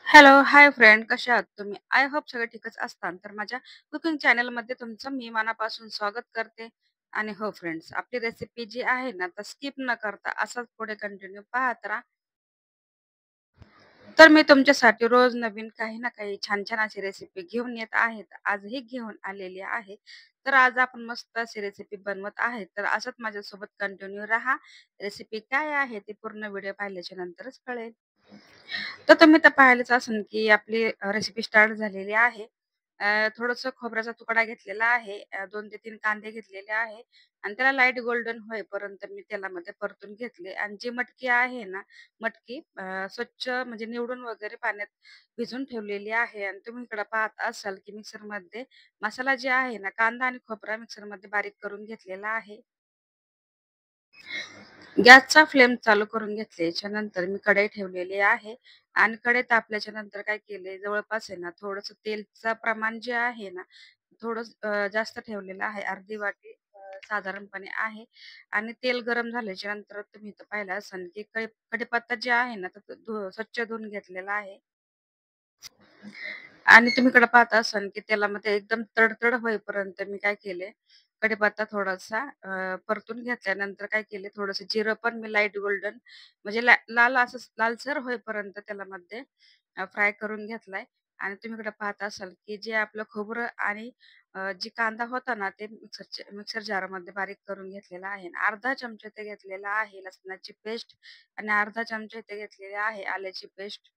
Hello, hi friend, कशा आहात तुम्ही? आय होप सगळे ठीकच असतात. तर माझ्या कुकिंग चॅनलमध्ये तुमचं मी मनापासून स्वागत करते. आणि हो फ्रेंड्स, आपली रेसिपी जी आहे ना, तर स्किप न करता असंच पुढे कंटिन्यू पाहत राहा. तर मी तुमच्यासाठी रोज नवीन काही ना काही छान-छान अशी रेसिपी घेऊन येत आहे. आजही घेऊन आलेली आहे. तर आज आपण मस्त अशी रेसिपी बनवत आहे. तर असंच माझ्यासोबत कंटिन्यू राहा. रेसिपी काय आहे ती पूर्ण व्हिडिओ पाहिल्याच्या नंतरच कळेल. तर तुम्ही तर पाहिलंच असेल, की आपली रेसिपी स्टार्ट झालेली आहे. थोडंसं खोबऱ्याचा तुकडा घेतलेला आहे. 2 ते 3 कांदे घेतलेले आहे आणि त्याला लाईट गोल्डन होईपर्यंत मी तेलामध्ये परतून घेतले आणि जी मटकी आहे ना, मटकी स्वच्छ म्हणजे निवडून वगैरे पाण्यात भिजवून ठेवलेली आहे आणि तुम्ही इकडे पाहत असाल, की मिक्सरमध्ये मसाला जे आहे ना, कांदा आणि खोबरा मिक्सरमध्ये बारीक करून घेतलेला आहे. गॅसचा फ्लेम चालू करून घेतल्याच्या नंतर मी कढई ठेवलेली आहे आणि कढई तापल्याच्या नंतर काय केले जवळपास आहे ना थोडंसं तेलचं प्रमाण जे आहे ना थोडं जास्त ठेवलेलं आहे. अर्धी वाटी साधारणपणे आहे आणि तेल गरम झाल्याच्या नंतर तुम्ही इथं पाहिलं असेल की कढीपत्ता जे आहे ना तर तो स्वच्छ धुवून घेतलेला आहे. आणि तुम्ही इकडे पाहत असाल, की तेलामध्ये एकदम तडतड होईपर्यंत मी काय केले, कढीपत्ता थोडासा परतून घेतल्यानंतर काय केले, थोडंसं जिरं पण मी लाईट गोल्डन म्हणजे लाल असं लालसर होईपर्यंत तेलामध्ये फ्राय करून घेतलाय. आणि तुम्ही इकडे पाहत असाल, की जे आपलं खोबरं आणि जी कांदा होता ना, ते मिक्सर जारमध्ये बारीक करून घेतलेला आहे. अर्धा चमचा ते घेतलेला आहे लसणाची पेस्ट आणि अर्धा चमचा ते घेतलेले आहे आल्याची पेस्ट.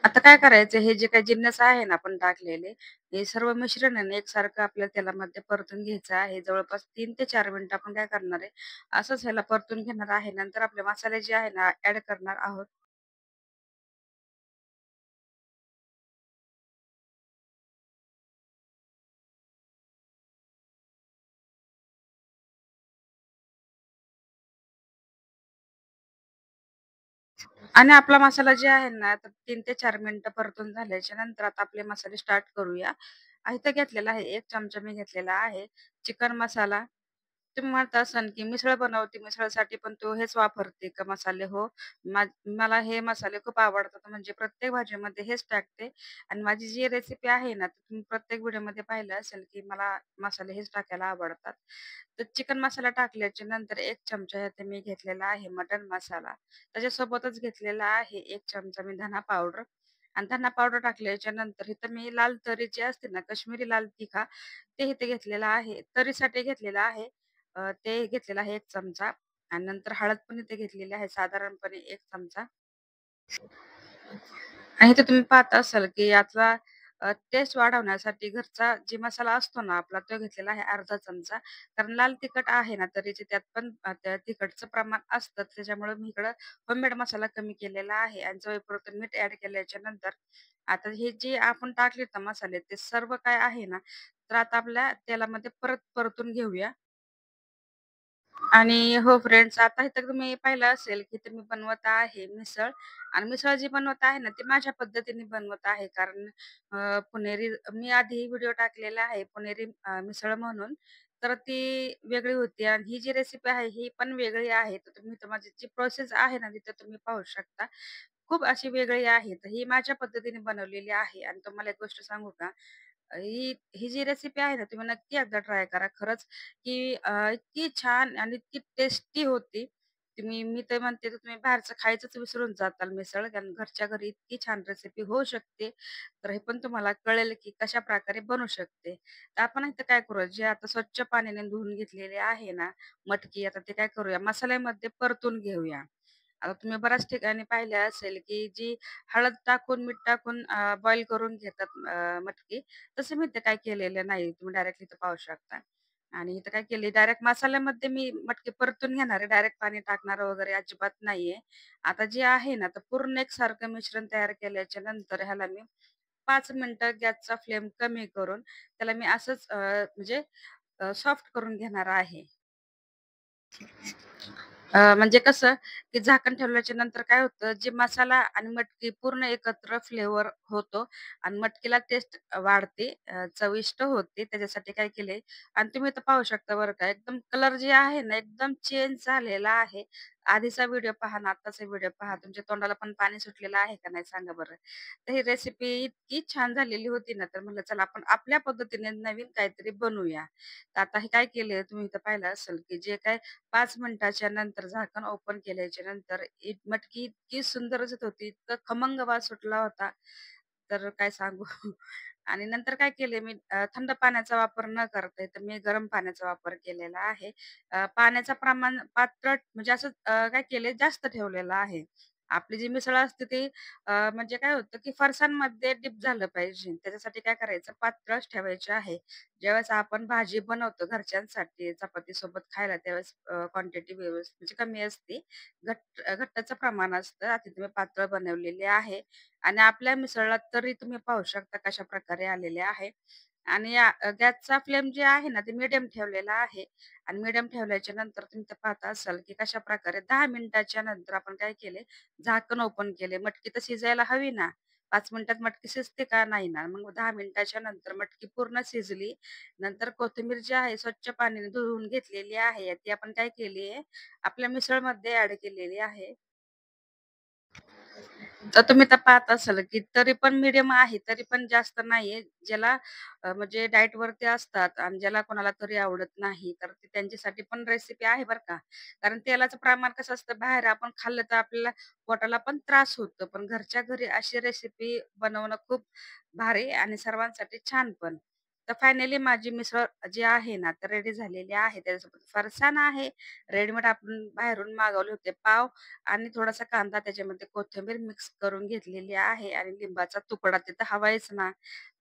आता काय करायचं हे जे काही जिन्नस आहे ना आपण टाकलेले, हे सर्व मिश्रण आहे ना एकसारखं आपल्याला तेलामध्ये परतून घ्यायचं आहे. जवळपास 3 ते 4 मिनिटं आपण काय करणार आहे, असंच ह्याला परतून घेणार आहे. नंतर आपले मसाले जे आहे ना ॲड करणार आहोत. आणि आपला मसाला जे आहे ना, तर 3 ते 4 मिनिटं परतून झाल्याच्या नंतर आता आपले मसाले स्टार्ट करूया. इथं घेतलेला आहे 1 चमचा मी घेतलेला आहे चिकन मसाला. तुम्ही म्हणत असाल, की मिसळ बनवते, मिसळसाठी पण तू हेच वापरते का मसाले? हो, मा मला हे मसाले खूप आवडतात. म्हणजे प्रत्येक भाजीमध्ये हेच टाकते आणि माझी जी रेसिपी आहे ना, तर तुम्ही प्रत्येक व्हिडिओमध्ये पाहिलं असेल, की मला मसाले हेच टाकायला आवडतात. तर चिकन मसाला टाकल्याच्या नंतर 1 चमचा इथे मी घेतलेला आहे मटण मसाला. त्याच्यासोबतच घेतलेला आहे 1 चमचा मी धना पावडर आणि धना पावडर टाकल्याच्या नंतर इथं मी लाल तरी जी असते ना, काश्मीरी लाल तिखा ते इथे घेतलेलं आहे. तरीसाठी घेतलेलं आहे. ते घेतलेलं आहे 1 चमचा आणि नंतर हळद पण इथे घेतलेली आहे साधारणपणे 1 चमचा. आणि इथे तुम्ही पाहत असाल, की याचा टेस्ट वाढवण्यासाठी घरचा जे मसाला असतो ना आपला, तो घेतलेला आहे अर्धा चमचा. कारण लाल तिखट आहे ना तरीचे त्यात पण त्या तिखटचं प्रमाण असतं. त्याच्यामुळे मी इकडं होममेड मसाला कमी केलेला आहे आणि चवीपुरतं मीठ ॲड केल्याच्या नंतर आता हे जे आपण टाकलेत ना मसाले, ते सर्व काय आहे ना, तर आता आपल्या तेलामध्ये परत परतून घेऊया. आणि हो फ्रेंड्स, आता इथं तुम्ही पाहिलं असेल, की तुम्ही बनवत आहे मिसळ आणि मिसळ जी बनवत आहे ना, ती माझ्या पद्धतीने बनवत आहे. कारण पुणेरी मी आधी व्हिडिओ टाकलेला आहे पुणेरी मिसळ म्हणून. तर ती वेगळी होती आणि ही जी रेसिपी आहे, ही पण वेगळी आहे. तर तुम्ही तर माझी जी प्रोसेस आहे ना, तिथं तुम्ही पाहू शकता. खूप अशी वेगळी आहे. तर ही माझ्या पद्धतीने बनवलेली आहे आणि तुम्हाला एक गोष्ट सांगू का? ही ही जी रेसिपी आहे ना, तुम्ही नक्की एकदा ट्राय करा. खरंच की इतकी छान आणि इतकी टेस्टी होती. मी तर म्हणते तर तुम्ही बाहेरचं खायचंच विसरून जाताल मिसळ. कारण घरच्या घरी इतकी छान रेसिपी होऊ शकते. तर हे पण तुम्हाला कळेल की कशाप्रकारे बनू शकते. तर आपण इथं काय करूया, जे आता स्वच्छ पाण्याने धुवून घेतलेले आहे ना मटकी, आता ते काय करूया मसाल्यामध्ये परतून घेऊया. आता तुम्ही बऱ्याच ठिकाणी पाहिले असेल, की जी हळद टाकून, मीठ टाकून बॉईल करून घेतात मटकी. तसं मी इथे काही केलेलं नाही. तुम्ही डायरेक्टली इथं पाहू शकता. आणि इथं काय केले डायरेक्ट मसाल्यामध्ये मी मटकी परतून घेणार आहे. डायरेक्ट पाणी टाकणार वगैरे अजिबात नाहीये. आता जे आहे ना, तर पूर्ण एकसारखं मिश्रण तयार केल्याच्या नंतर ह्याला मी 5 मिनिटं गॅसचा फ्लेम कमी करून त्याला मी असंच म्हणजे सॉफ्ट करून घेणार आहे. म्हणजे कसं, की झाकण ठेवल्याच्या नंतर काय होतं, जे मसाला आणि मटकी पूर्ण एकत्र फ्लेवर होतो आणि मटकीला टेस्ट वाढते, चविष्ट होते. त्याच्यासाठी काय केले आणि तुम्ही इथं पाहू शकता बरं का, एकदम कलर जे आहे ना, एकदम चेंज झालेला आहे. आधीचा व्हिडिओ पहा ना, आत्ताचा व्हिडिओ पहा. तुमच्या तोंडाला पण पाणी सुटलेलं आहे का नाही सांगा बरं? तर ही रेसिपी इतकी छान झालेली होती ना, तर म्हटलं चला आपण आपल्या पद्धतीने नवीन काहीतरी बनवूया. तर आता हे काय केले तुम्ही इथं पाहिलं असेल, की जे काय 5 मिनिटाच्या नंतर झाकण ओपन केल्याच्या नंतर मटकी इतकी सुंदर दिसत होती, इतकं खमंग वास सुटला होता, तर काय सांगू. आणि नंतर काय केले मी थंड पाण्याचा वापर न करता तर मी गरम पाण्याचा वापर केलेला आहे. पाण्याचं प्रमाण पातळ म्हणजे असं काय केले जास्त ठेवलेलं आहे. आपली जी मिसळ असते ती म्हणजे काय होतं, की फरसाणमध्ये डिप झालं पाहिजे. त्याच्यासाठी काय करायचं पातळच ठेवायची आहे. ज्यावेळेस आपण भाजी बनवतो घरच्यांसाठी चपातीसोबत खायला त्यावेळेस क्वांटिटी व्यवस्थित म्हणजे कमी असते. घट्टचं प्रमाण असतं. आता तुम्ही पातळ बनवलेली आहे आणि आपल्या मिसळला तरी तुम्ही पाहू शकता कशाप्रकारे आलेले आहे. आणि गॅसचा फ्लेम जे आहे ना, ते मीडियम ठेवलेला आहे आणि मीडियम ठेवल्याच्या नंतर तुम्ही ते पाहता असाल, की कशाप्रकारे 10 मिनिटाच्या नंतर आपण काय केले, झाकण ओपन केले. मटकी तर शिजायला हवी ना. 5 मिनिटात मटकी शिजते का? नाही ना. मग 10 मिनिटाच्या नंतर मटकी पूर्ण शिजली. नंतर कोथिंबीर जी आहे स्वच्छ पाण्याने धुवून घेतलेली आहे, ती आपण काय केली आहे, आपल्या मिसळमध्ये ॲड केलेली आहे. तर तुम्ही तर पाहत असाल, की तरी पण मीडियम आहे, तरी पण जास्त नाहीये. ज्याला म्हणजे डाएटवरती असतात आणि ज्याला कोणाला तरी आवडत नाही, तर ती त्यांच्यासाठी पण रेसिपी आहे बरं का. कारण तेलाचं प्रमाण कसं असतं, बाहेर आपण खाल्लं तर आपल्याला पोटाला पण त्रास होतो. पण घरच्या घरी अशी रेसिपी बनवणं खूप भारी आणि सर्वांसाठी छान पण. तर फायनली माझी मिसळ जी आहे ना, तर रेडी झालेली आहे. त्याच्यासोबत फरसाण आहे. रेडीमेड आपण बाहेरून मागवले होते पाव आणि थोडासा कांदा त्याच्यामध्ये कोथिंबीर मिक्स करून घेतलेली आहे आणि लिंबाचा तुकडा तिथं हवायच ना.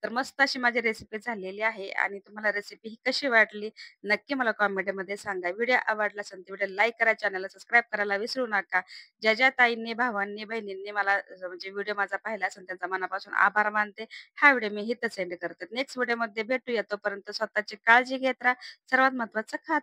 तर मस्त अशी माझी रेसिपी झालेली आहे आणि तुम्हाला रेसिपी ही कशी वाटली नक्की मला कमेंटमध्ये सांगा. व्हिडिओ आवडला असेल तर व्हिडिओ लाईक करा, चॅनलला सबस्क्राईब करायला विसरू नका. ज्या ताईंनी, भावांनी, बहिणींनी मला म्हणजे व्हिडिओ माझा पाहिला असेल त्यांचा मनापासून आभार मानते. हा व्हिडिओ मी इथंच एंड करते. नेक्स्ट व्हिडिओमध्ये भेटूया. तोपर्यंत स्वतःची काळजी घेत राहा. सर्वात महत्त्वाचं खात